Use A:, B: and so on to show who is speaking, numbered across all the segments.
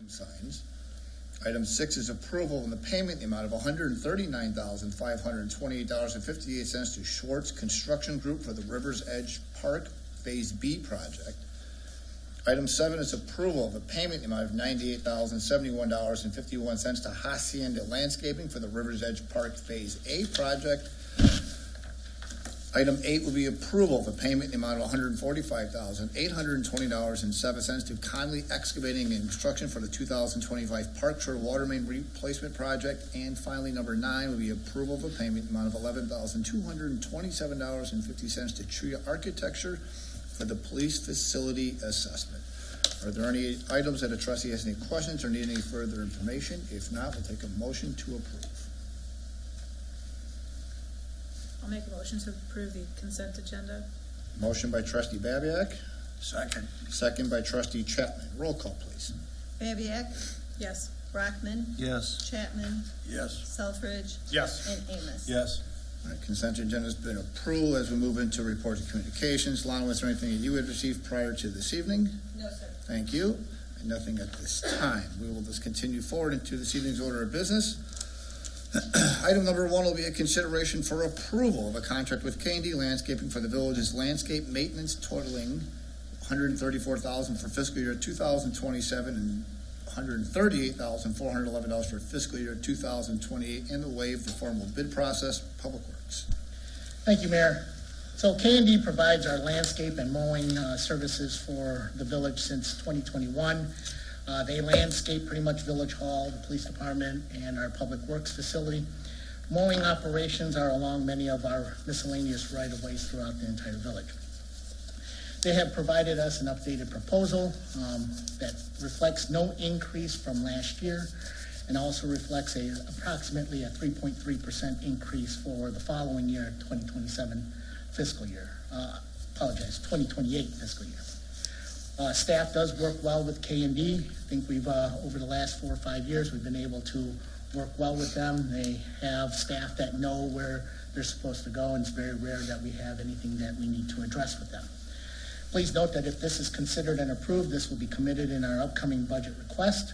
A: signs. Item 6 is approval of the payment in the amount of $139,528.58 to Schwartz Construction Group for the Rivers Edge Park Phase B project. Item 7 is approval of a payment in the amount of $98,071.51 to Hacienda Landscaping for the Rivers Edge Park Phase A project. Item 8 will be approval of a payment in the amount of $145,820.07 to Conley Excavating and Construction for the 2025 Park Shore Water Main Replacement Project. And finally, number 9 will be approval of a payment in the amount of $11,227.50 to Tria Architecture for the police facility assessment. Are there any items that a trustee has any questions or need any further information? If not, we'll take a motion to approve.
B: I'll make a motion to approve the consent agenda.
A: Motion by trustee Babiak.
C: Second.
A: Second by trustee Chapman. Roll call, please.
D: Babiak?
B: Yes.
D: Brockman?
C: Yes.
D: Chapman?
C: Yes.
D: Selfridge?
C: Yes.
D: And Amos?
C: Yes.
A: All right, consent agenda has been approved. As we move into reports of communications, Lana, was there anything that you had received prior to this evening?
D: No, sir.
A: Thank you. And nothing at this time. We will just continue forward into this evening's order of business. Item number 1 will be a consideration for approval of a contract with K&D Landscaping for the village's landscape maintenance totaling $134,000 for fiscal year 2027 and $138,411 for fiscal year 2028, and to waive the formal bid process. Public Works.
E: Thank you, Mayor. So K&D provides our landscape and mowing services for the village since 2021. They landscape pretty much Village Hall, the police department, and our public works facility. Mowing operations are along many of our miscellaneous right-of-ways throughout the entire village. They have provided us an updated proposal that reflects no increase from last year and also reflects approximately a 3.3% increase for the following year, 2027 fiscal year. 2028 fiscal year. Staff does work well with K&D. I think we've, over the last 4 or 5 years, we've been able to work well with them. They have staff that know where they're supposed to go, and it's very rare that we have anything that we need to address with them. Please note that if this is considered and approved, this will be committed in our upcoming budget request.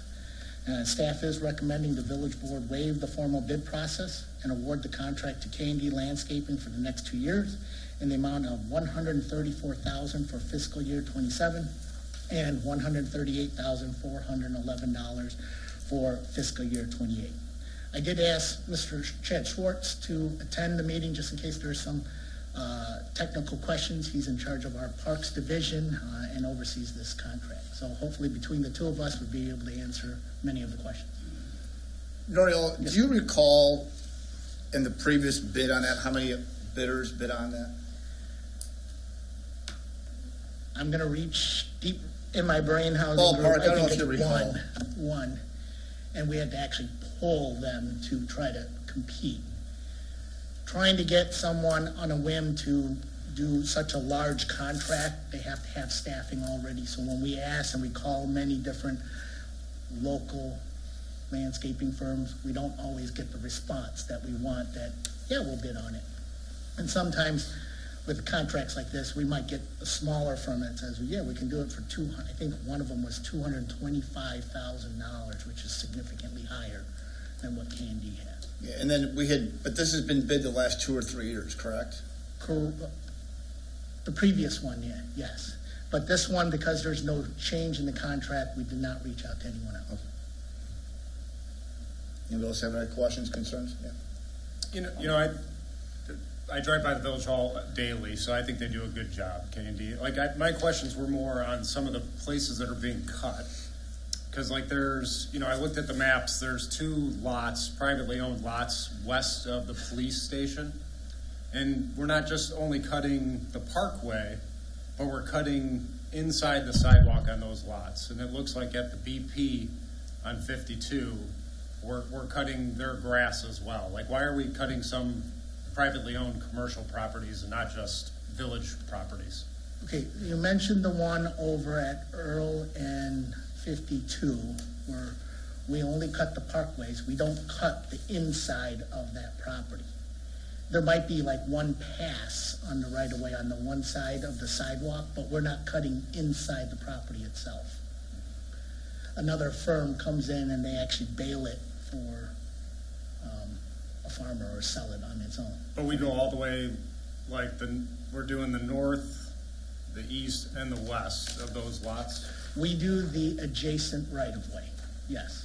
E: Staff is recommending the village board waive the formal bid process and award the contract to K&D Landscaping for the next 2 years in the amount of $134,000 for fiscal year 27 and $138,411 for fiscal year 28. I did ask Mr. Chad Schwartz to attend the meeting just in case there's some technical questions. He's in charge of our Parks Division and oversees this contract. So hopefully between the two of us, we'll be able to answer many of the questions.
A: Noriel, do you recall in the previous bid on that, how many bidders bid on that?
E: I'm going to reach deep in my brain housing.
A: Ballpark, I don't know if
E: it's
A: you recall.
E: One. And we had to actually poll them to try to compete. Trying to get someone on a whim to do such a large contract, they have to have staffing already. So when we ask and we call many different local landscaping firms, we don't always get the response that we want that, yeah, we'll bid on it. And sometimes with contracts like this, we might get a smaller firm that says, well, yeah, we can do it for $200,000. I think one of them was $225,000, which is significantly higher than what K&D had.
A: Yeah, and then but this has been bid the last 2 or 3 years, correct?
E: The previous one, yeah, yes. But this one, because there's no change in the contract, we did not reach out to anyone else.
A: Okay. Anybody else have any questions, concerns? Yeah.
F: I drive by the Village Hall daily, so I think they do a good job, K&D. My questions were more on some of the places that are being cut. Because there's, I looked at the maps, there's 2 lots, privately owned lots west of the police station. And we're not just only cutting the parkway, but we're cutting inside the sidewalk on those lots. And it looks like at the BP on 52, we're cutting their grass as well. Why are we cutting some privately owned commercial properties and not just village properties?
E: Okay, you mentioned the one over at Earl and 52 where we only cut the parkways. We don't cut the inside of that property. There might be one pass on the right of way on the one side of the sidewalk, but we're not cutting inside the property itself. another firm comes in and they actually bale it for a farmer or sell it on its own.
F: But we go all the way, like we're doing the north, the east, and the west of those lots.
E: We do the adjacent right-of-way, yes.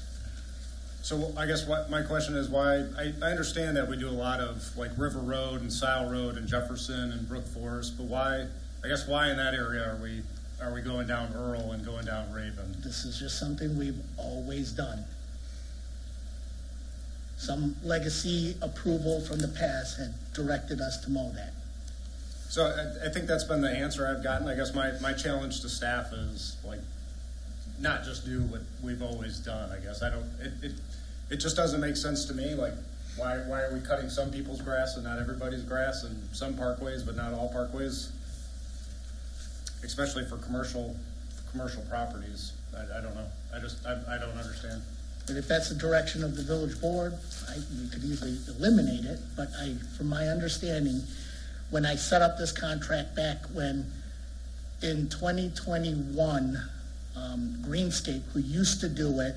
F: So I guess what my question is why, I understand that we do a lot of like River Road and Sile Road and Jefferson and Brook Forest, but why in that area are we going down Earl and going down Raven?
E: This is just something we've always done. Some legacy approval from the past had directed us to mow that.
F: So I think that's been the answer I've gotten. I guess my challenge to staff is like, not just do what we've always done, I guess. It just doesn't make sense to me. Like, why are we cutting some people's grass and not everybody's grass, and some parkways but not all parkways? Especially for commercial properties. I don't know. I don't understand.
E: But if that's the direction of the village board, we could easily eliminate it. But from my understanding, when I set up this contract back when, in 2021, Greenscape, who used to do it,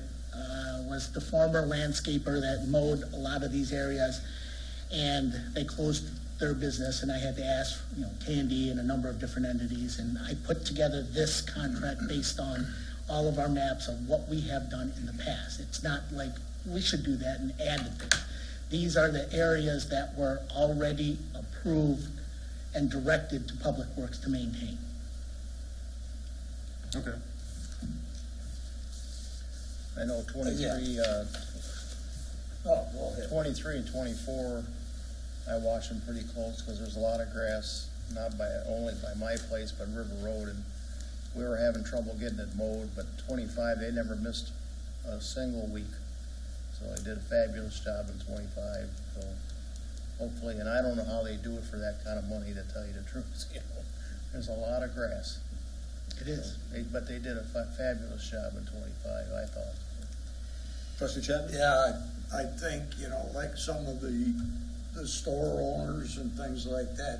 E: was the former landscaper that mowed a lot of these areas, and they closed their business, and I had to ask, Candy and a number of different entities, and I put together this contract based on all of our maps of what we have done in the past. It's not like we should do that and add to it. These are the areas that were already approved and directed to Public Works to maintain.
F: Okay.
C: I know 23,
D: Oh, go ahead.
C: 23 and 24, I watch them pretty close because there's a lot of grass, not only by my place, but River Road, and we were having trouble getting it mowed, but 25, they never missed a single week. So they did a fabulous job in 25, so hopefully, and I don't know how they do it for that kind of money, to tell you the truth. There's a lot of grass.
E: It is.
C: But they did a fabulous job in 25, I thought.
A: Trustee Chapman?
D: Yeah, I think, like some of the store owners and things like that,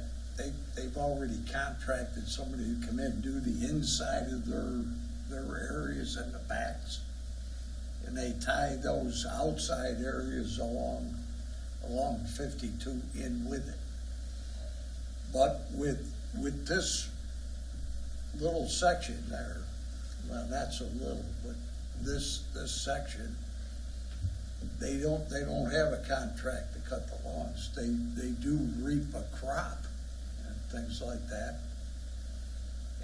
D: they've already contracted somebody to come in and do the inside of their areas and the backs. And they tie those outside areas along 52 in with it. But with this little section there, well, that's a little, but this section, they don't have a contract to cut the lawns. They do reap a crop and things like that.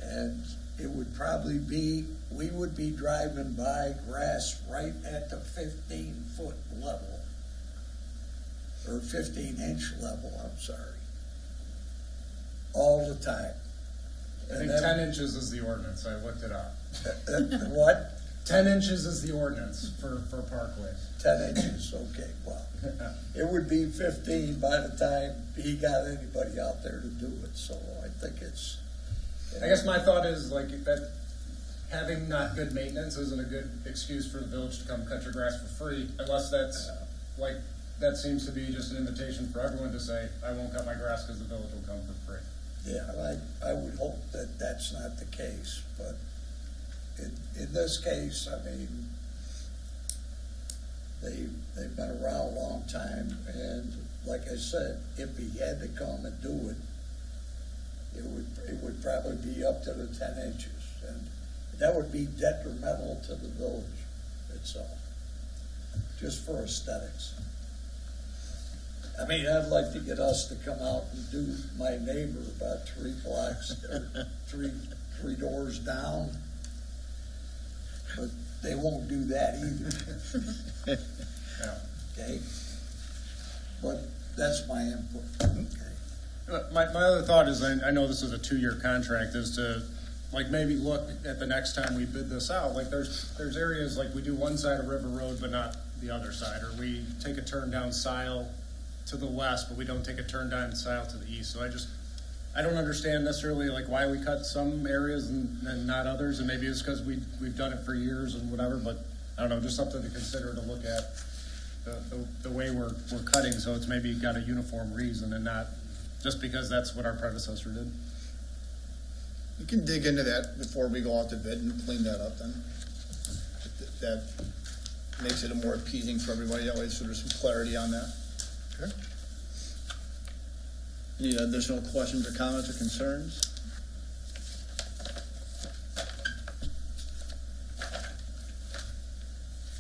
D: And it would probably be, we would be driving by grass right at the 15-foot level, or 15-inch level, I'm sorry, all the time.
F: I think 10 inches is the ordinance. I looked it up.
D: What?
F: 10 inches is the ordinance for parkways.
D: 10 inches, okay, well, it would be 15 by the time he got anybody out there to do it, so I think it's.
F: I guess my thought is like that having not good maintenance isn't a good excuse for the village to come cut your grass for free, unless that's like, that seems to be just an invitation for everyone to say, I won't cut my grass because the village will come for free.
D: Yeah, I would hope that that's not the case, but in this case, I mean, they've been around a long time, and like I said, if he had to come and do it, it would probably be up to the 10 inches, and that would be detrimental to the village itself, just for aesthetics. I mean, I'd like to get us to come out and do my neighbor about 3 blocks, or three doors down, but they won't do that either. Okay? But that's my input. Okay.
F: My other thought is, I know this is a 2-year contract, is to like maybe look at the next time we bid this out. Like there's areas like we do one side of River Road but not the other side, or we take a turn down Sile to the west but we don't take a turn down Sile to the east. So I don't understand necessarily like why we cut some areas and not others, and maybe it's because we've done it for years and whatever, but I don't know, just something to consider to look at the way we're cutting, so it's maybe got a uniform reason and not just because that's what our predecessor did.
A: We can dig into that before we go out to bid and clean that up then. that makes it a more appeasing for everybody, that way so there's some clarity on that.
E: Sure.
A: Any additional questions or comments or concerns?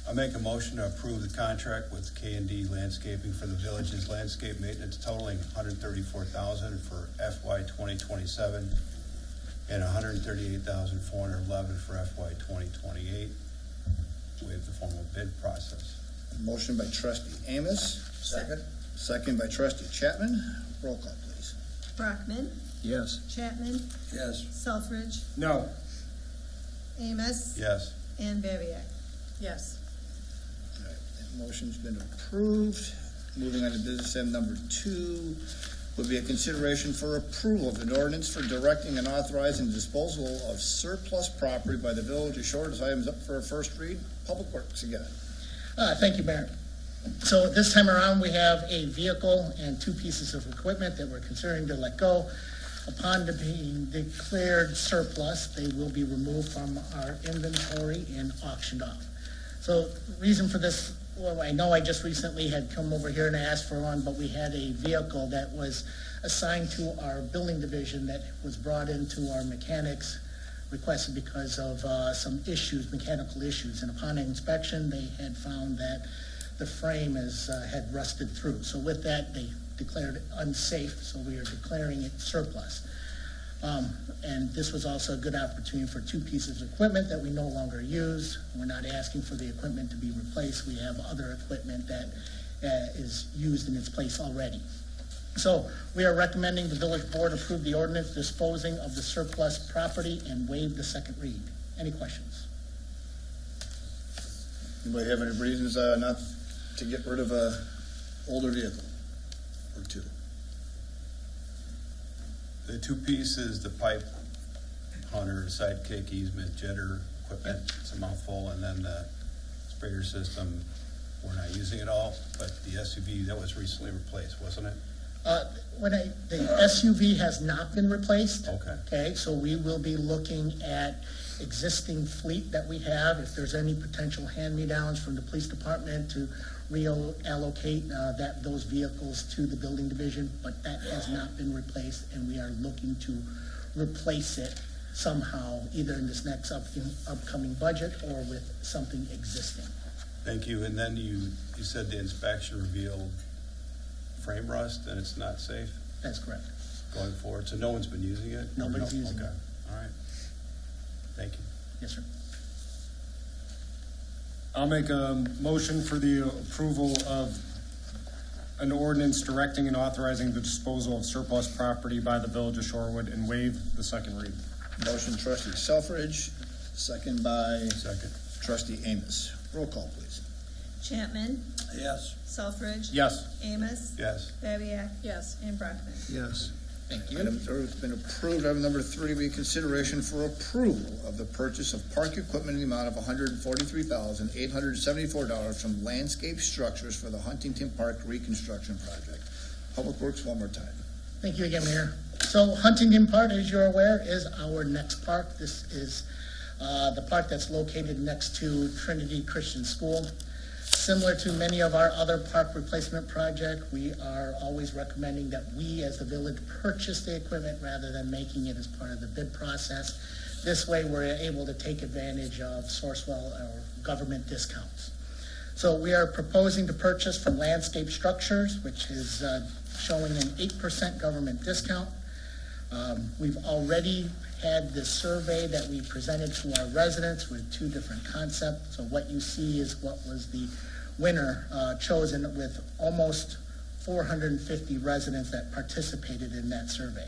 G: I make a motion to approve the contract with K&D Landscaping for the village's landscape maintenance totaling $134,000 for FY 2027 and $138,411 for FY 2028. Waive the formal bid process.
A: Motion by trustee Amos.
D: Second?
A: Second by trustee Chapman. Roll call, please.
H: Brockman,
G: Yes.
H: Chapman,
D: Yes.
H: Selfridge,
F: No.
H: Amos,
G: Yes.
H: and Barbarian.
B: Yes.
A: All right, that motion's been approved. Moving on to business item number 2 would be a consideration for approval of an ordinance for directing and authorizing the disposal of surplus property by the village of Shorewood. This item's up for a first read. Public Works again.
E: Thank you, Mayor. So this time around, we have a vehicle and 2 pieces of equipment that we're considering to let go. Upon being declared surplus, they will be removed from our inventory and auctioned off. So reason for this, well, I know I just recently had come over here and asked for one, but we had a vehicle that was assigned to our building division that was brought into our mechanics requested because of some issues, mechanical issues. And upon inspection, they had found that the frame had rusted through. So with that, they declared it unsafe, so we are declaring it surplus. And this was also a good opportunity for 2 pieces of equipment that we no longer use. We're not asking for the equipment to be replaced. We have other equipment that is used in its place already. So we are recommending the village board approve the ordinance disposing of the surplus property and waive the second read. Any questions?
A: Anybody have any reasons not to get rid of a older vehicle or 2?
G: The 2 pieces, the pipe hunter, sidekick, easement, jetter equipment, it's a mouthful, and then the sprayer system, we're not using it all, but the SUV, that was recently replaced, wasn't it?
E: The SUV has not been replaced.
G: Okay.
E: Okay, so we will be looking at existing fleet that we have. If there's any potential hand-me-downs from the police department to reallocate those vehicles to the building division, but that has not been replaced, and we are looking to replace it somehow, either in this next upcoming budget or with something existing.
G: Thank you, and then you said the inspection revealed frame rust and it's not safe
E: That's correct.
G: going forward, so no one's been using it?
E: Nobody's using it.
G: Okay, all right. Thank you.
E: Yes, sir.
F: I'll make a motion for the approval of an ordinance directing and authorizing the disposal of surplus property by the village of Shorewood and waive the second read.
A: Motion trustee Selfridge, second by
G: Second.
A: trustee Amos. Roll call, please.
H: Chapman,
D: Yes.
H: Selfridge.
F: Yes.
H: Amos,
G: Yes.
H: Barbarian,
B: Yes.
H: and Brockman.
G: Yes.
A: Thank you. Item 3 has been approved. Item number 3 will be consideration for approval of the purchase of park equipment in the amount of $143,874 from Landscape Structures for the Huntington Park Reconstruction Project. Public Works, one more time.
E: Thank you again, Mayor. So Huntington Park, as you're aware, is our next park. This is the park that's located next to Trinity Christian School. Similar to many of our other park replacement projects, we are always recommending that we as the village purchase the equipment rather than making it as part of the bid process. This way, we're able to take advantage of Sourcewell or government discounts. So we are proposing to purchase from Landscape Structures, which is showing an 8% government discount. We've already had this survey that we presented to our residents with 2 different concepts. So what you see is what was the winner chosen with almost 450 residents that participated in that survey.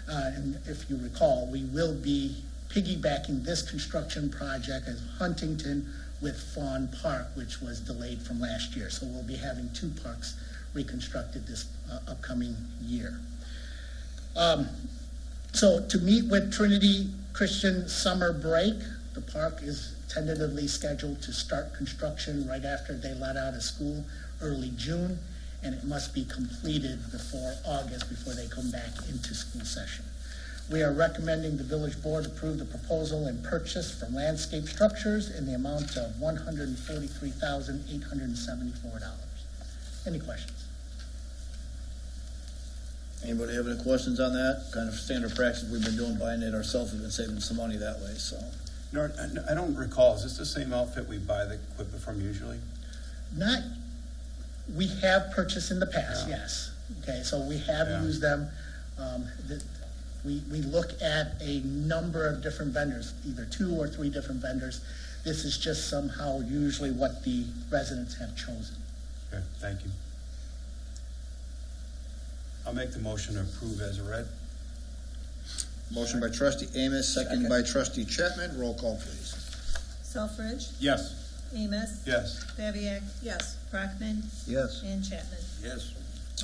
E: And if you recall, we will be piggybacking this construction project as Huntington with Fawn Park, which was delayed from last year. So we'll be having 2 parks reconstructed this upcoming year. So to meet with Trinity Christian summer break, the park is tentatively scheduled to start construction right after they let out of school, early June, and it must be completed before August before they come back into school session. We are recommending the village board approve the proposal and purchase from Landscape Structures in the amount of $143,874. Any questions?
A: Anybody have any questions on that? Kind of standard practice we've been doing, buying it ourselves, we've been saving some money that way, so.
G: No, I don't recall, is this the same outfit we buy the equipment from usually?
E: Not, we have purchased in the past,
G: Yeah.
E: yes. Okay, so we have
G: Yeah.
E: used them. We look at a number of different vendors, either 2 or 3 different vendors. This is just somehow usually what the residents have chosen.
G: Okay, thank you. I'll make the motion to approve as read.
A: Motion by trustee Amos, second by trustee Chapman. Roll call, please.
H: Selfridge,
F: Yes.
H: Amos,
G: Yes.
H: Bavia,
B: Yes.
H: Brockman,
A: Yes.
H: and Chapman.
D: Yes.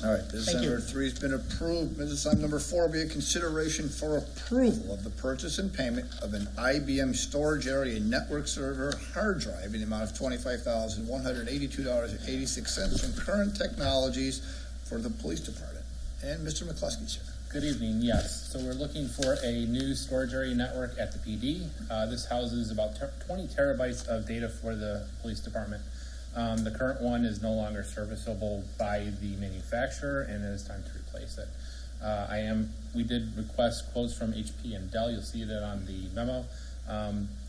A: All right, business
E: Thank you.
A: number 3 has been approved. Business item number 4 will be a consideration for approval of the purchase and payment of an IBM storage area network server hard drive in the amount of $25,182.86 from Current Technologies for the police department. And Mr. McCluskey, sir.
I: Good evening, yes. So we're looking for a new storage area network at the PD. This houses about 20 terabytes of data for the police department. The current one is no longer serviceable by the manufacturer, and it is time to replace it. We did request quotes from HP and Dell. You'll see that on the memo.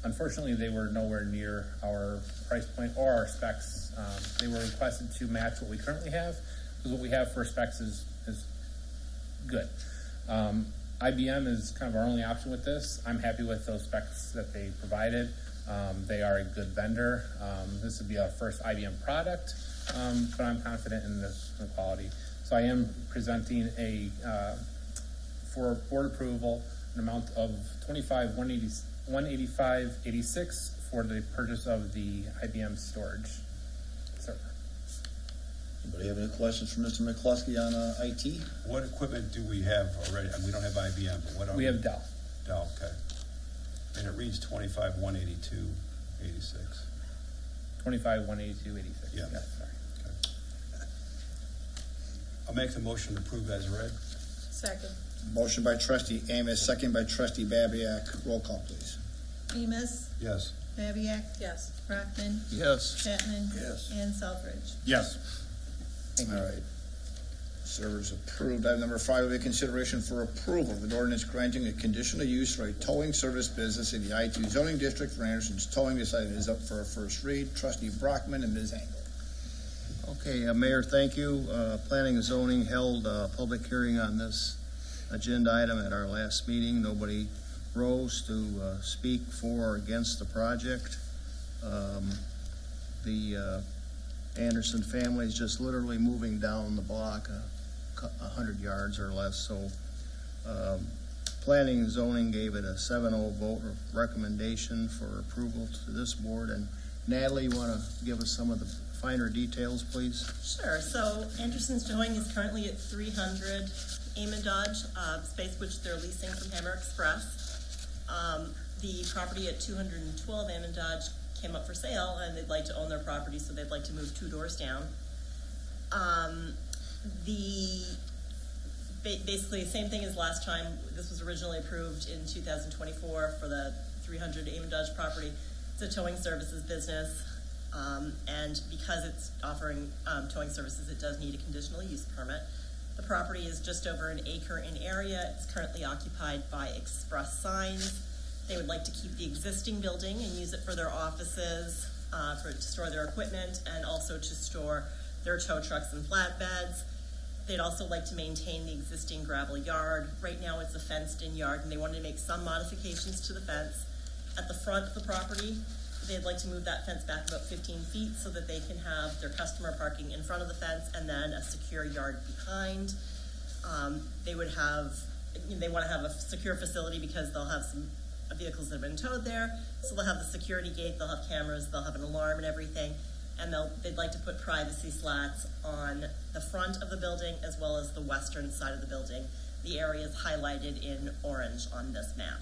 I: Unfortunately, they were nowhere near our price point or our specs. They were requested to match what we currently have, because what we have for specs is good. IBM is kind of our only option with this. I'm happy with those specs that they provided. They are a good vendor. This would be our first IBM product, but I'm confident in the quality. So I am presenting for board approval, an amount of $25,185.86 for the purchase of the IBM storage server.
A: Anybody have any questions for Mr. McCluskey on IT?
G: What equipment do we have already? We don't have IBM, but what are
I: We have Dell.
G: Dell, okay. And it reads 25,182.86.
I: 25,182.86.
G: Yeah.
I: Yes, sorry.
G: I'll make the motion to approve as read.
B: Second.
A: Motion by trustee Amos, second by trustee Babiak. Roll call, please.
H: Amos,
G: Yes.
H: Bavia,
B: Yes.
H: Brockman,
A: Yes.
H: Chapman,
D: Yes.
H: and Selfridge.
F: Yes.
A: All right. Servers approved. Item number 5 will be consideration for approval of an ordinance granting a conditional use for a towing service business in the I-2 zoning district for Anderson's Towing. This item is up for a first read. Trustee Brockman and Ms. Engel.
J: Okay, Mayor, thank you. Planning and Zoning held a public hearing on this agenda item at our last meeting. Nobody rose to speak for or against the project. The Anderson family is just literally moving down the block 100 yards or less. So Planning and Zoning gave it a 7-0 vote recommendation for approval to this board. And Natalie, you want to give us some of the finer details, please?
K: Sure. So Anderson's Towing is currently at 300 Amon Dodge, space which they're leasing from Hammer Express. The property at 212 Amon Dodge came up for sale, and they'd like to own their property, so they'd like to move 2 doors down. Basically, same thing as last time. This was originally approved in 2024 for the 300 Amon Dodge property. It's a towing services business, and because it's offering towing services, it does need a conditional use permit. The property is just over an acre in area. It's currently occupied by Express Signs. They would like to keep the existing building and use it for their offices, to store their equipment, and also to store their tow trucks and flatbeds. They'd also like to maintain the existing gravel yard. Right now it's a fenced-in yard, and they wanted to make some modifications to the fence. At the front of the property, they'd like to move that fence back about 15 feet so that they can have their customer parking in front of the fence and then a secure yard behind. They want to have a secure facility because they'll have some vehicles that have been towed there. So they'll have the security gate, they'll have cameras, they'll have an alarm and everything. And they'd like to put privacy slats on the front of the building as well as the western side of the building. The area is highlighted in orange on this map.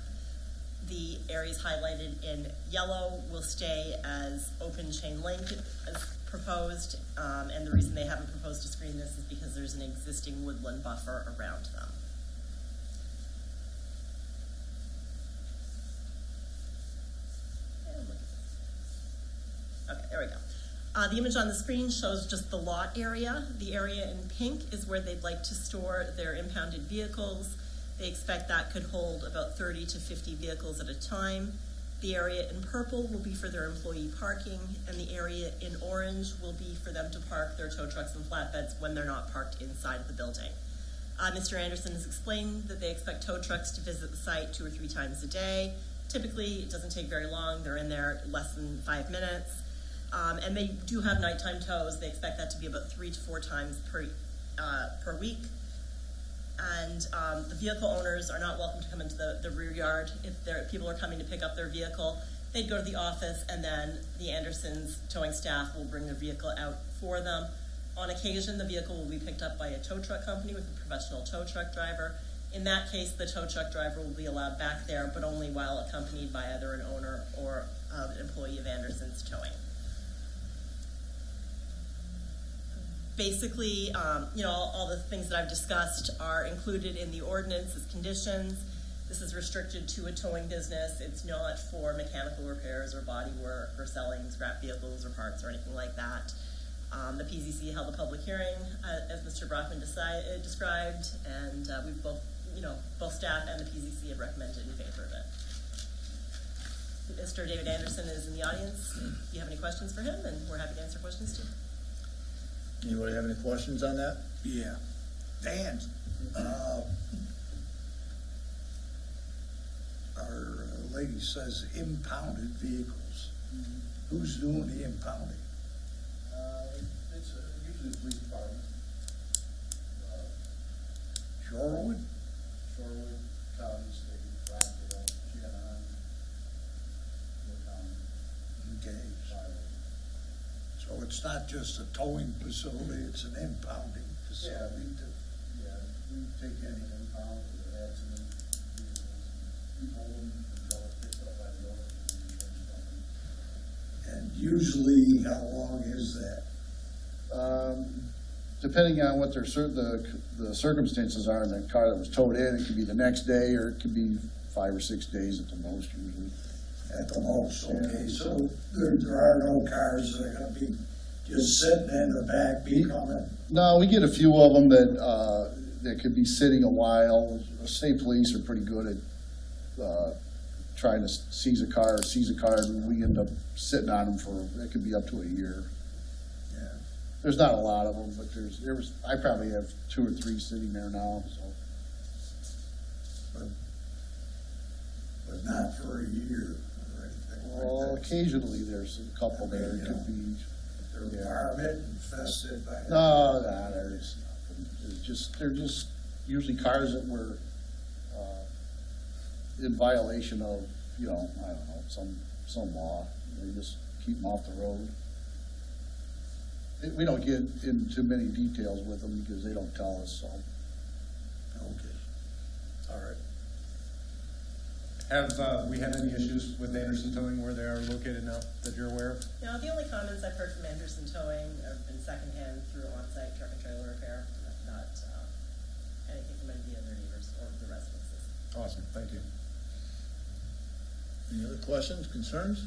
K: The areas highlighted in yellow will stay as open chain link as proposed, and the reason they haven't proposed to screen this is because there's an existing woodland buffer around them. The image on the screen shows just the lot area. The area in pink is where they'd like to store their impounded vehicles. They expect that could hold about 30 to 50 vehicles at a time. The area in purple will be for their employee parking, and the area in orange will be for them to park their tow trucks and flatbeds when they're not parked inside of the building. Mr. Anderson has explained that they expect tow trucks to visit the site 2 or 3 times a day. Typically, it doesn't take very long. They're in there less than 5 minutes. And they do have nighttime tows. They expect that to be about 3 to 4 times per week. And the vehicle owners are not welcome to come into the rear yard. If people are coming to pick up their vehicle, they'd go to the office, and then the Andersons towing staff will bring their vehicle out for them. On occasion, the vehicle will be picked up by a tow truck company with a professional tow truck driver. In that case, the tow truck driver will be allowed back there, but only while accompanied by either an owner or an employee of Anderson's Towing. Basically, all the things that I've discussed are included in the ordinance as conditions. This is restricted to a towing business. It's not for mechanical repairs or body work or selling scrap vehicles or parts or anything like that. The PZC held a public hearing, as Mr. Brockman described, and we've both staff and the PZC have recommended in favor of it. Mr. David Anderson is in the audience. If you have any questions for him, and we're happy to answer questions too.
A: Anybody have any questions on that?
D: Yeah. Dan, our lady says impounded vehicles. Who's doing the impounding?
L: It's usually the police department.
D: Shorewood?
L: Shorewood, County, State, Rockdale, Shannon, Will County,
D: Okay.
L: Fire.
D: So it's not just a towing facility, it's an impounding
L: Yeah,
D: facility.
L: we take any impound or accident vehicles, we hold them until it's picked up by the owner of the insurance company.
D: And usually, how long is that?
L: Depending on what the circumstances are in the car that was towed in, it could be the next day, or it could be 5 or 6 days at the most usually.
D: At the most, okay, so there are no cars that are gonna be just sitting in the back becoming,
L: No, we get a few of them that could be sitting a while. State police are pretty good at trying to seize a car, and we end up sitting on them for, it could be up to a year.
D: yeah.
L: There's not a lot of them, but I probably have 2 or 3 sitting there now, so.
D: But not for a year or anything
L: Well,
D: like that.
L: occasionally there's a couple there, it could be.
D: They're varmint infested by.
L: No, there's nothing. They're just usually cars that were, in violation of, I don't know, some law. They just keep them off the road. We don't get into many details with them because they don't tell us, so.
D: Okay, all right.
F: Have we had any issues with Anderson Towing where they are located now that you're aware of?
K: Now, the only comments I've heard from Anderson Towing have been secondhand through on-site truck and trailer repair, not anything from any of the other neighbors or the residences.
F: Awesome, thank you.
A: Any other questions, concerns?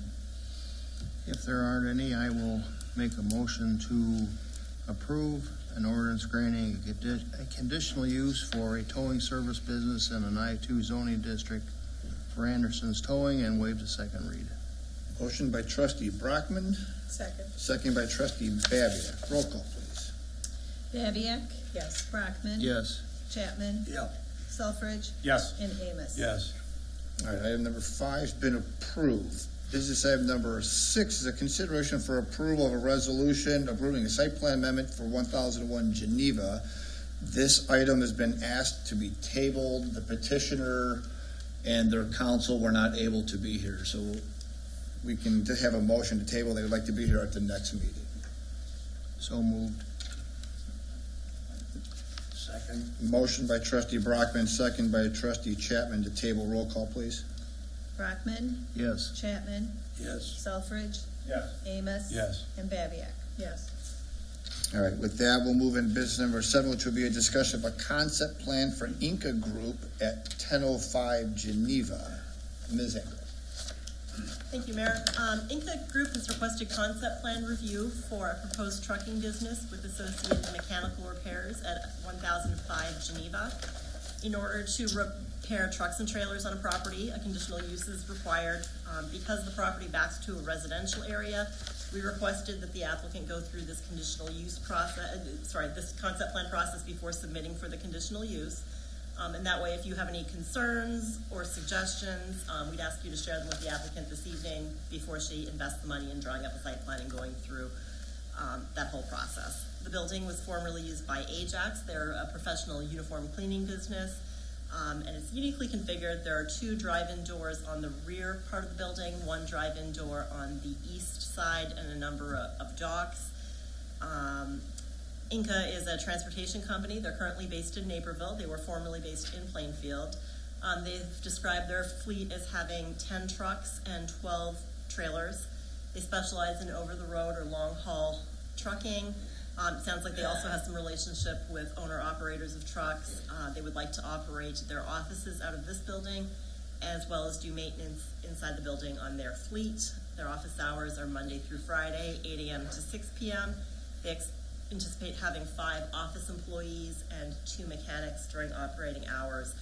J: If there aren't any, I will make a motion to approve an ordinance granting a conditional use for a towing service business in an I-2 zoning district for Anderson's Towing and waive the second read.
A: Motion by trustee Brockman,
B: Second.
A: second by trustee Babiak. Roll call, please.
H: Babiak,
B: Yes.
H: Brockman.
J: Yes.
H: Chapman,
D: Yeah,
I: Yes.
H: and Amos.
G: Yes.
A: All right, item number 5's been approved. Business item number 6 is a consideration for approval of a resolution approving a site plan amendment for 1001 Geneva. This item has been asked to be tabled. The petitioner and their counsel were not able to be here, so we can just have a motion to table. They would like to be here at the next meeting.
J: So moved.
D: second,
A: Motion by trustee Brockman, second by trustee Chapman to table. Roll call, please.
H: Brockman,
J: Yes.
H: Chapman,
D: yes.
H: Selfridge,
F: Yes.
H: Amos.
G: Yes.
H: And Babiak.
B: Yes.
A: All right, with that, we'll move in business number 7, which will be a discussion of a concept plan for Inca Group at 1005 Geneva. Ms. Engel.
K: Thank you, Mayor. Inca Group has requested concept plan review for a proposed trucking business with associated mechanical repairs at 1005 Geneva. In order to repair trucks and trailers on a property, a conditional use is required. Because the property backs to a residential area, we requested that the applicant go through this conditional use process, this concept plan process before submitting for the conditional use. And that way, if you have any concerns or suggestions, we'd ask you to share them with the applicant this evening before she invests the money in drawing up a site plan and going through that whole process. The building was formerly used by Ajax. They're a professional uniform cleaning business, and it's uniquely configured. There are 2 drive-in doors on the rear part of the building, 1 drive-in door on the east side, and a number of docks. Inca is a transportation company. They're currently based in Naperville. They were formerly based in Plainfield. They've described their fleet as having 10 trucks and 12 trailers. They specialize in over-the-road or long-haul trucking. It sounds like they also have some relationship with owner-operators of trucks. They would like to operate their offices out of this building, as well as do maintenance inside the building on their fleet. Their office hours are Monday through Friday, 8 a.m. to 6 p.m. They anticipate having 5 office employees and 2 mechanics during operating hours.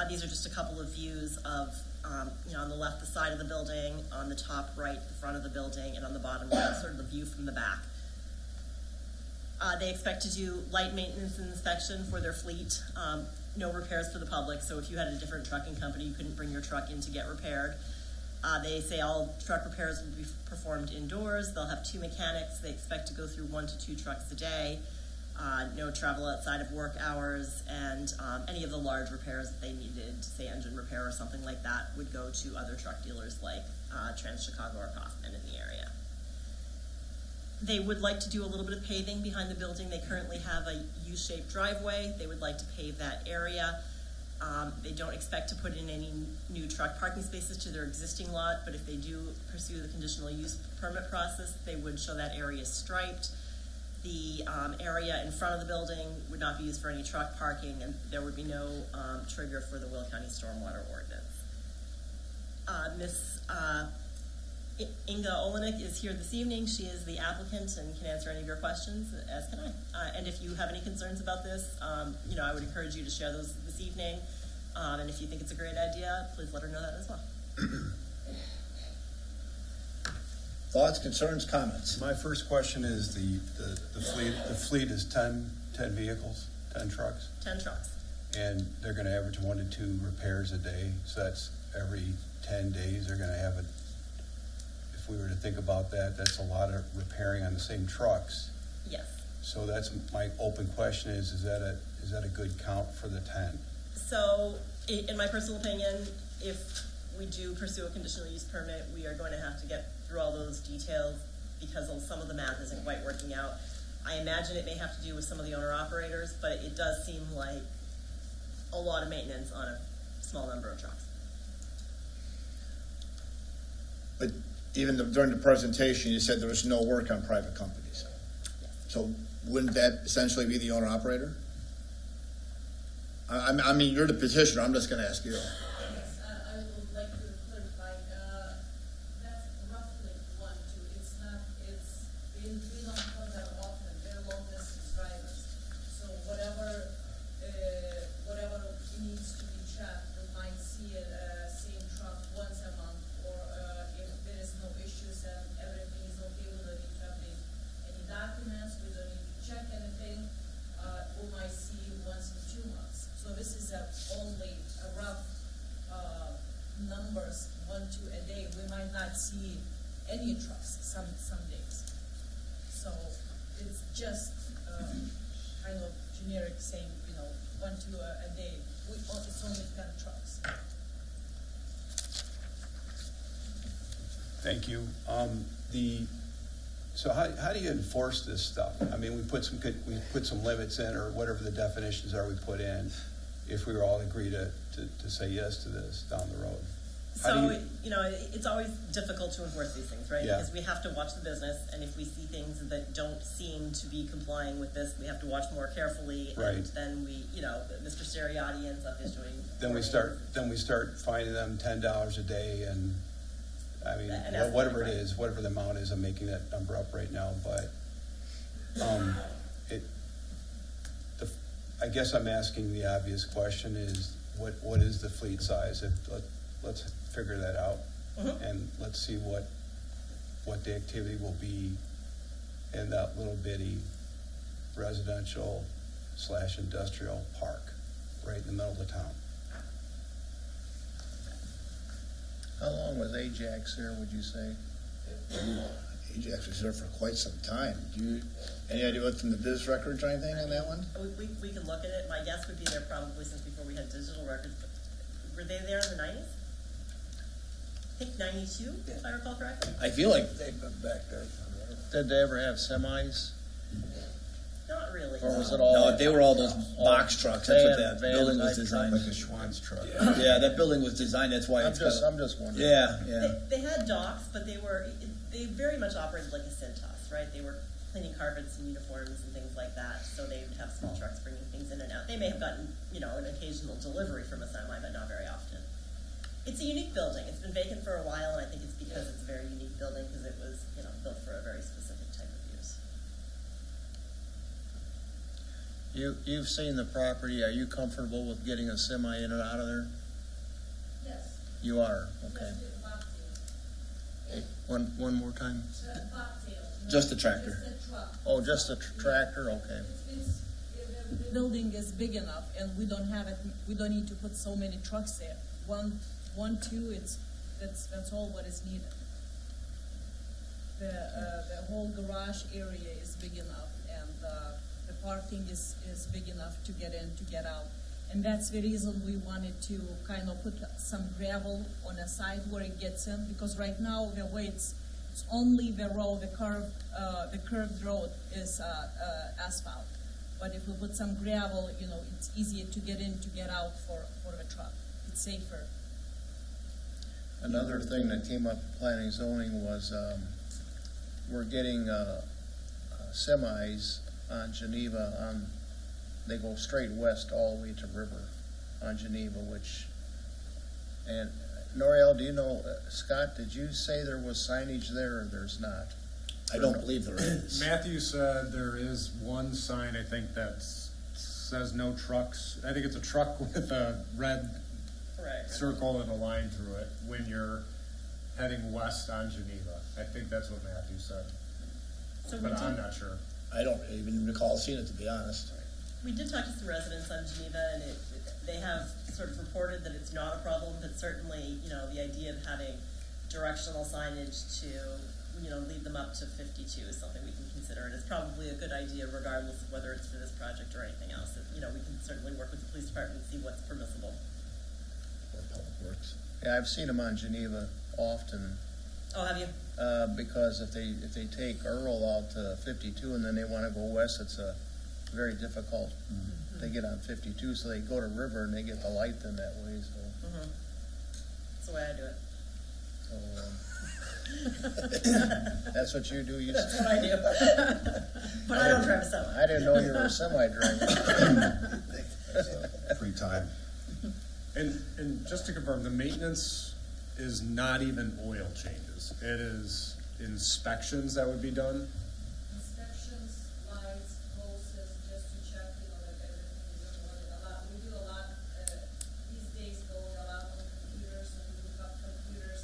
K: These are just a couple of views of, on the left, the side of the building, on the top right, the front of the building, and on the bottom right, sort of the view from the back. They expect to do light maintenance and inspection for their fleet, no repairs for the public, so if you had a different trucking company, you couldn't bring your truck in to get repaired. They say all truck repairs will be performed indoors. They'll have 2 mechanics. They expect to go through 1 to 2 trucks a day. No travel outside of work hours, and any of the large repairs that they needed, say engine repair or something like that, would go to other truck dealers like Trans-Chicago or Kaufman in the area. They would like to do a little bit of paving behind the building. They currently have a U-shaped driveway. They would like to pave that area. They don't expect to put in any new truck parking spaces to their existing lot, but if they do pursue the conditional use permit process, they would show that area striped. The area in front of the building would not be used for any truck parking, and there would be no trigger for the Will County Stormwater Ordinance. Miss Inga Olenek is here this evening. She is the applicant and can answer any of your questions, as can I. And if you have any concerns about this, I would encourage you to share those this evening. And if you think it's a great idea, please let her know that as well.
A: Thoughts, concerns, comments?
G: My first question is the fleet is 10 vehicles, 10 trucks,
K: 10 trucks.
G: and they're going to average 1 to 2 repairs a day. So that's every 10 days they're going to have if we were to think about that, that's a lot of repairing on the same trucks.
K: Yes.
G: So that's my open question is that a good count for the 10?
K: So, in my personal opinion, if we do pursue a conditional use permit, we are going to have to get through all those details because some of the math isn't quite working out. I imagine it may have to do with some of the owner-operators, but it does seem like a lot of maintenance on a small number of trucks.
A: But even during the presentation, you said there was no work on private companies. So wouldn't that essentially be the owner-operator? I mean, you're the petitioner. I'm just going to ask you.
M: Yes, I would like to clarify. That's roughly 1, 2. It's not. We don't have that often. They're long distance drivers. So whatever needs to be checked, we might see same truck once a month, or if there is no issues and everything is okay, we don't need to update any documents. We don't need to check anything. We might see once in 2 months. So this is only a rough numbers, 1, 2 a day. We might not see any trucks some days. So it's just kind of generic saying, 1, 2 a day. It's only 10 trucks.
G: Thank you. So how do you enforce this stuff? I mean, we put some limits in, or whatever the definitions are we put in, if we were all agree to say yes to this down the road.
K: It's always difficult to enforce these things, right?
G: Yeah.
K: Because we have to watch the business, and if we see things that don't seem to be complying with this, we have to watch more carefully.
G: Right.
K: And then Mr. Seriati ends up issuing.
G: Then we start finding them $10 a day, and I mean,
K: An estimate,
G: whatever it
K: right.
G: is, whatever the amount is, I'm making that number up right now, but, I guess I'm asking the obvious question is, what is the fleet size? Let's figure that out. And let's see what the activity will be in that little bitty residential / industrial park right in the middle of the town.
J: How long was Ajax there, would you say?
A: Ajax was there for quite some time. Any idea what's in the biz records or anything on that one?
K: We can look at it. My guess would be there probably since before we had digital records. But were they there in the 90s? I think 92, if I recall correctly.
A: I feel like
D: They've been back there forever.
J: Did they ever have semis?
K: Not really.
J: Or was it all?
A: no, they were all those box trucks. That's what that
J: Van
A: building was
J: type
A: designed.
J: trucks?
G: Like a Schwann's truck.
A: Yeah, that building was designed. That's why
J: I'm
A: it's got
J: just wondering.
A: yeah.
K: They had docks, but they very much operated like a Cintas, right? They were cleaning carpets and uniforms and things like that, so they would have small trucks bringing things in and out. They may have gotten, an occasional delivery from a semi, but not very often. It's a unique building. It's been vacant for a while, and I think it's because it's a very unique building because it was, built for a very specific type of use.
J: You've seen the property. Are you comfortable with getting a semi in and out of there?
M: Yes.
J: You are, okay.
M: Just the bobtail.
J: One more time.
M: The bobtail.
A: Just the tractor.
M: Just the truck.
J: Oh, just a tractor, okay.
M: The building is big enough, and we don't have it. We don't need to put so many trucks there. One, two. That's all what is needed. The whole garage area is big enough, and the parking is big enough to get in, to get out. And that's the reason we wanted to kind of put some gravel on a side where it gets in, because right now the way it's only the road, the curved road is asphalt. But if we put some gravel, it's easier to get in, to get out for the truck. It's safer.
J: Another thing that came up in planning and zoning was, we're getting, semis on Geneva they go straight west all the way to River on Geneva, and Noriel, do you know, Scott, did you say there was signage there or there's not?
A: I don't believe there is.
F: Matthew said there is one sign, I think, that says no trucks. I think it's a truck with a red
K: Correct.
F: circle and a line through it when you're heading west on Geneva. I think that's what Matthew said,
K: So
F: but I'm not sure.
A: I don't even recall seeing it, to be honest.
K: We did talk to some residents on Geneva, and they have sort of reported that it's not a problem, but certainly, the idea of having directional signage to, lead them up to 52 is something we can consider, and it's probably a good idea regardless of whether it's for this project or anything else. We can certainly work with the police department and see what's permissible.
A: Or Public Works.
J: Yeah, I've seen them on Geneva often,
K: Oh, have you?
J: because if they take Earl out to 52 and then they want to go west, it's very difficult. They get on 52, so they go to River and they get the light then that way. So,
K: That's the way I do it.
J: that's what you do. You
K: That's what I do. But I don't drive a semi.
J: I didn't know you were a semi driver.
G: Free time.
F: And just to confirm, the maintenance is not even oil changes. It is inspections that would be done.
M: Inspections, lights, hoses, just to check, that everything is in order. We do a lot, these days going a lot on computers, and we look up computers,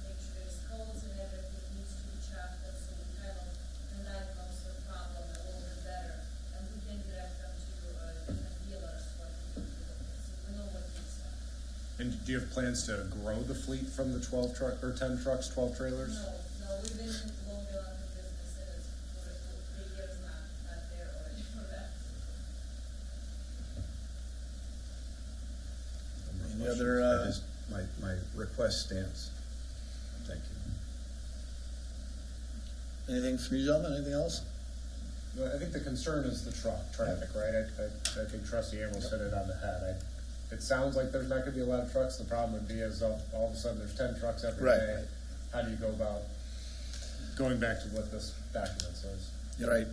M: make sure there's codes and everything needs to be checked, and so we kind of can diagnose the problem a little bit better, and we can direct them to different dealers, what we do, so we know what to expect.
F: And do you have plans to grow the fleet from the 10 trucks, 12 trailers?
M: No, we've been long enough in business, and it's for 3 years not there already for that.
A: Any other,
G: My request stands. Thank you.
A: anything from you gentlemen? Anything else?
F: Well, I think the concern is the traffic, right? I think Trustee Amos hit it on the head. It sounds like there's not gonna be a lot of trucks. The problem would be is all of a sudden there's 10 trucks every
A: Right,
F: day.
A: right.
F: How do you go about going back to what this document says?
A: You're right.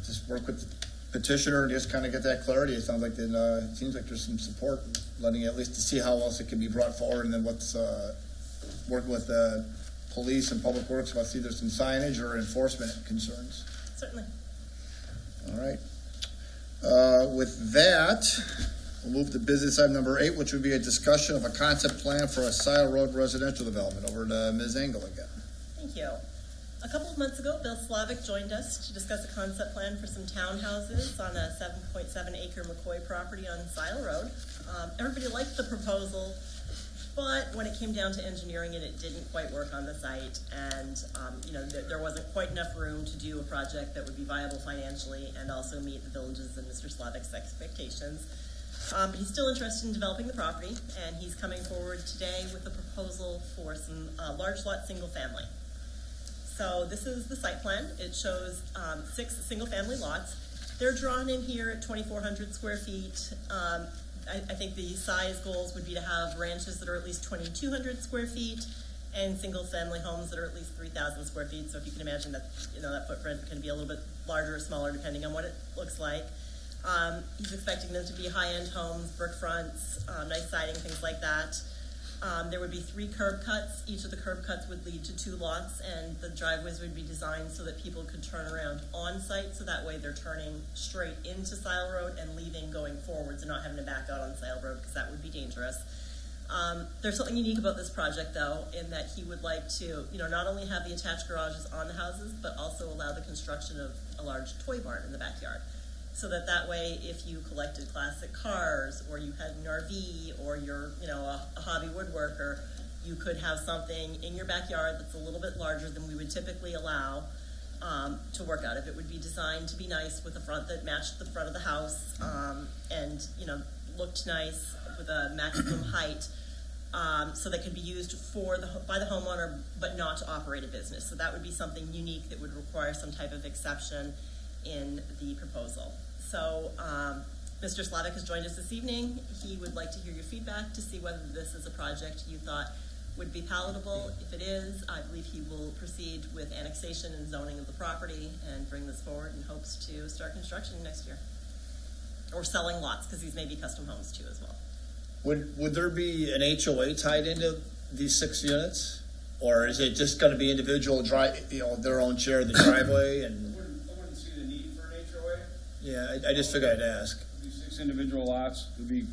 A: Just work with petitioner and just kind of get that clarity. It sounds like then, it seems like there's some support, letting at least to see how else it can be brought forward, and then what's, working with the police and public works about see there's some signage or enforcement concerns.
K: Certainly.
A: All right. With that, we'll move to business item number 8, which would be a discussion of a concept plan for a Sile Road residential development. Over to Ms. Engel again.
K: Thank you. A couple of months ago, Bill Slavic joined us to discuss a concept plan for some townhouses on a 7.7 acre McCoy property on Sile Road. Everybody liked the proposal, but when it came down to engineering it, it didn't quite work on the site, and there wasn't quite enough room to do a project that would be viable financially and also meet the village's and Mr. Slavic's expectations. But he's still interested in developing the property, and he's coming forward today with a proposal for some large lot single family. So this is the site plan. It shows 6 single-family lots. They're drawn in here at 2,400 square feet. I think the size goals would be to have ranches that are at least 2,200 square feet and single-family homes that are at least 3,000 square feet. So if you can imagine that, that footprint can be a little bit larger or smaller depending on what it looks like. He's expecting them to be high-end homes, brick fronts, nice siding, things like that. There would be 3 curb cuts. Each of the curb cuts would lead to 2 lots, and the driveways would be designed so that people could turn around on site, so that way they're turning straight into Sile Road and leaving going forwards and not having to back out on Sile Road, because that would be dangerous. There's something unique about this project, though, in that he would like to, not only have the attached garages on the houses, but also allow the construction of a large toy barn in the backyard. So that way, if you collected classic cars, or you had an RV, or you're, a hobby woodworker, you could have something in your backyard that's a little bit larger than we would typically allow to work out of. It would be designed to be nice with a front that matched the front of the house, and looked nice with a maximum height, so that could be used by the homeowner, but not to operate a business. So that would be something unique that would require some type of exception in the proposal. So Mr. Slavic has joined us this evening. He would like to hear your feedback to see whether this is a project you thought would be palatable. If it is, I believe he will proceed with annexation and zoning of the property and bring this forward in hopes to start construction next year. Or selling lots, because these may be custom homes too as well.
A: Would there be an HOA tied into these 6 units? Or is it just going to be individual their own share of the driveway? And
F: I wouldn't see the need for an HOA.
A: yeah, I just figured I'd ask.
F: These 6 individual lots would be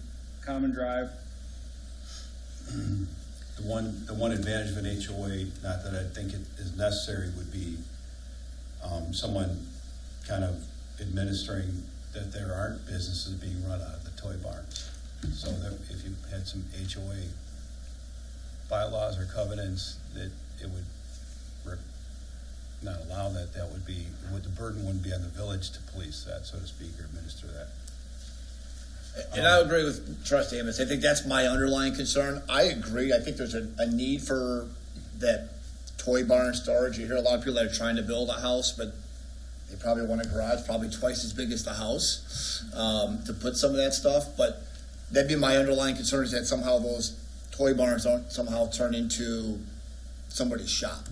F: common drive.
G: The one advantage of an HOA, not that I think it is necessary, would be someone kind of administering that there aren't businesses being run out of the toy barn. So that if you had some HOA bylaws or covenants, that it would not allow that, the burden wouldn't be on the village to police that, so to speak, or administer that.
A: And I agree with Trustee Amos. I think that's my underlying concern. I agree. I think there's a need for that toy barn storage. You hear a lot of people that are trying to build a house, but they probably want a garage probably twice as big as the house to put some of that stuff. But that'd be my underlying concern, is that somehow those toy barns don't somehow turn into somebody's shop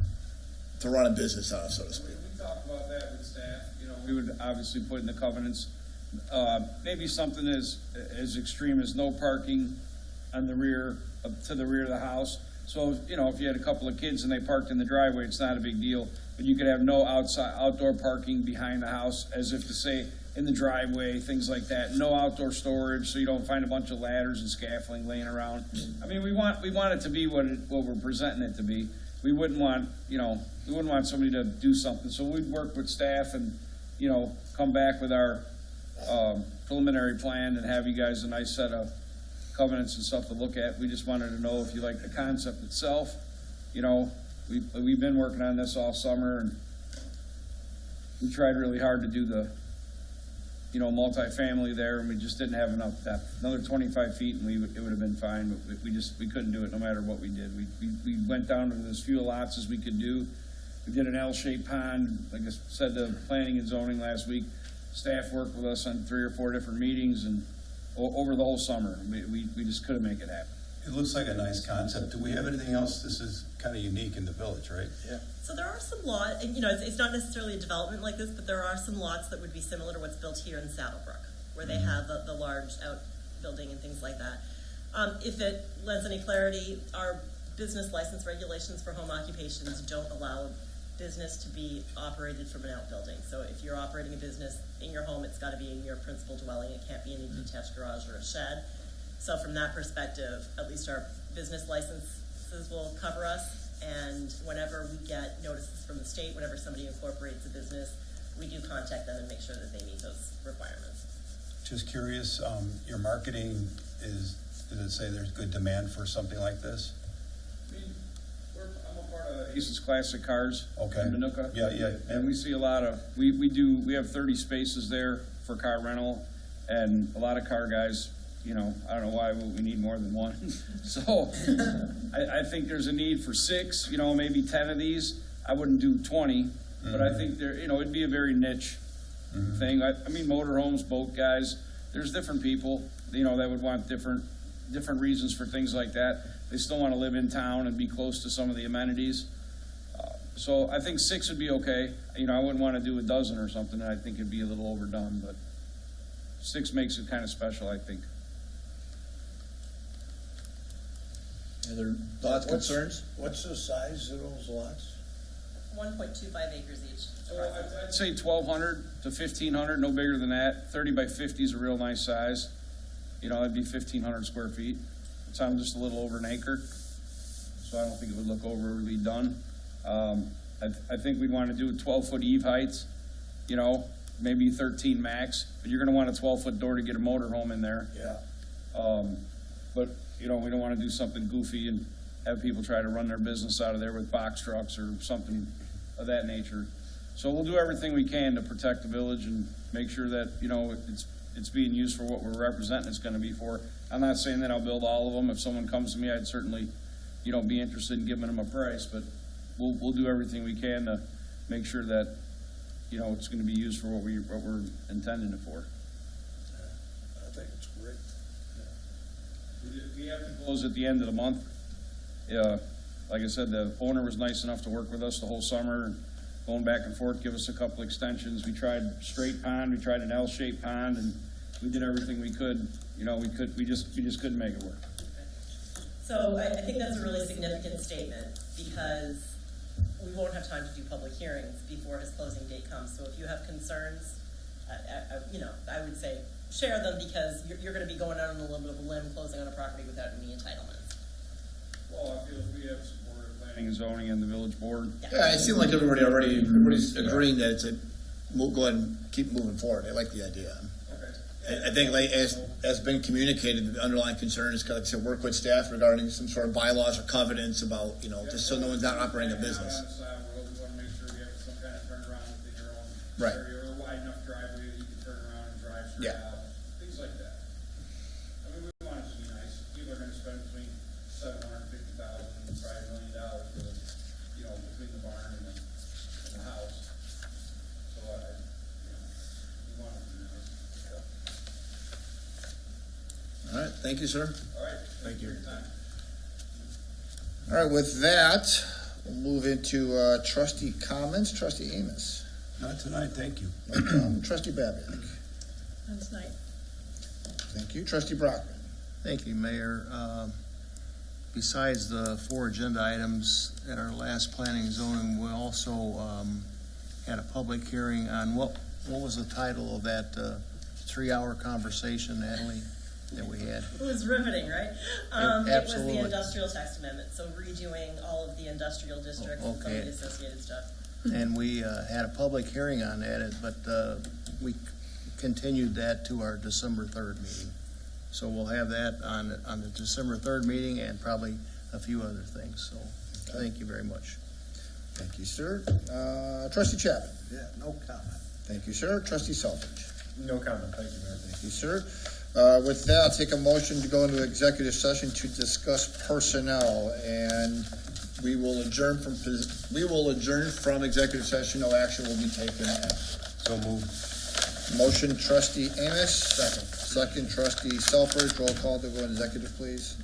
A: to run a business out of, so to speak.
F: We talked about that with staff. We would obviously put in the covenants. Maybe something as extreme as no parking on the rear, to the rear of the house. So, if you had a couple of kids and they parked in the driveway, it's not a big deal. But you could have no outdoor parking behind the house, as if to say in the driveway, things like that. No outdoor storage, so you don't find a bunch of ladders and scaffolding laying around. I mean, we want it to be what we're presenting it to be. We wouldn't want somebody to do something. So we'd work with staff and, come back with our preliminary plan and have you guys a nice set of covenants and stuff to look at. We just wanted to know if you like the concept itself. We've been working on this all summer, and we tried really hard to do the multifamily there, and we just didn't have enough depth. Another 25 feet and it would have been fine, but we couldn't do it no matter what we did. We went down to as few lots as we could do. We did an L-shaped pond. Like I said to planning and zoning last week, staff worked with us on 3 or 4 different meetings and over the whole summer. We just couldn't make it happen.
G: It looks like a nice concept. Do we have anything else? This is kind of unique in the village, right?
K: So there are some lots, and it's not necessarily a development like this, but there are some lots that would be similar to what's built here in Saddlebrook, where they have the large outbuilding and things like that. If it lends any clarity, our business license regulations for home occupations don't allow business to be operated from an outbuilding. So if you're operating a business in your home, it's got to be in your principal dwelling. It can't be in a detached garage or a shed. So from that perspective, at least our business licenses will cover us. And whenever we get notices from the state, whenever somebody incorporates a business, we do contact them and make sure that they meet those requirements.
G: Just curious, your marketing does it say there's good demand for something like this?
N: I'm a part of Aces Classic Cars
G: Okay.
N: in Manuka.
G: Yeah.
N: And we see a lot of, we have 30 spaces there for car rental, and a lot of car guys, I don't know why we need more than one. So I think there's a need for 6, maybe 10 of these. I wouldn't do 20, but I think it'd be a very niche thing. I mean, motorhomes, boat guys, there's different people, that would want different reasons for things like that. They still want to live in town and be close to some of the amenities. So I think 6 would be okay. I wouldn't want to do a dozen or something. I think it'd be a little overdone, but 6 makes it kind of special, I think.
A: Other thoughts, concerns?
D: What's the size of those lots?
K: 1.25 acres each.
N: I'd say 1,200 to 1,500, no bigger than that. 30 by 50 is a real nice size. That'd be 1,500 square feet. So I'm just a little over an acre, so I don't think it would look overly done. I think we'd want to do 12-foot eave heights, maybe 13 max, but you're going to want a 12-foot door to get a motorhome in there.
D: Yeah.
N: But, we don't want to do something goofy and have people try to run their business out of there with box trucks or something of that nature. So we'll do everything we can to protect the village and make sure that, it's being used for what we're representing it's going to be for. I'm not saying that I'll build all of them. If someone comes to me, I'd certainly, be interested in giving them a price, but we'll do everything we can to make sure that, it's going to be used for what we're intending it for.
D: I think it's great.
N: We have to close at the end of the month. Like I said, the owner was nice enough to work with us the whole summer, going back and forth, give us a couple extensions. We tried straight pond, we tried an L-shaped pond, and we did everything we could. We just couldn't make it work.
K: So I think that's a really significant statement, because we won't have time to do public hearings before his closing date comes. So if you have concerns, I would say share them, because you're going to be going out on a little bit of a limb closing on a property without any entitlements.
N: Well, I feel if we have support of planning and zoning and the village board.
A: Yeah, it seemed like everybody's agreeing that we'll go ahead and keep moving forward. I like the idea.
N: Okay.
A: I think, like, as been communicated, the underlying concern is, like I said, work with staff regarding some sort of bylaws or covenants about, just so no one's not operating a business.
N: We want to make sure we have some kind of turnaround within your own
A: Right.
N: area, or a wide enough driveway that you can turn around and drive straight
A: Yeah.
N: out, things like that. I mean, we want it to be nice. People are going to spend between $750,000 and probably $1 million for, between the barn and the house. So we want it to be nice.
A: All right, thank you, sir.
N: All right.
A: Thank you.
N: For your time.
A: All right, with that, we'll move into trustee comments. Trustee Amos.
G: Not tonight, thank you.
A: No problem. Trustee Babiak.
B: That's night.
A: Thank you. Trustee Brockman.
J: Thank you, Mayor. Besides the 4 agenda items at our last planning and zoning, we also had a public hearing on what was the title of that 3-hour conversation, Natalie, that we had?
K: It was riveting, right? It
J: Absolutely.
K: was the industrial tax amendment, so redoing all of the industrial districts and some of the associated stuff.
J: And we had a public hearing on that, but we continued that to our December 3rd meeting. So we'll have that on the December 3rd meeting, and probably a few other things. So thank you very much.
A: Thank you, sir. Trustee Chapman.
D: Yeah, no comment.
A: Thank you, sir. Trustee Selfridge.
F: No comment, thank you, Mayor.
A: Thank you, sir. With that, I'll take a motion to go into executive session to discuss personnel, and we will adjourn from executive session. No action will be taken after.
G: So moved.
A: Motion, Trustee Amos. Second, Trustee Selfridge. Roll call to go into executive, please.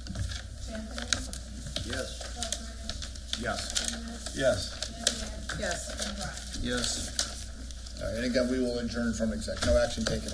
F: Yes.
G: Yes.
B: Yes.
J: Yes.
A: All right, and again, we will adjourn from exec, no action taken.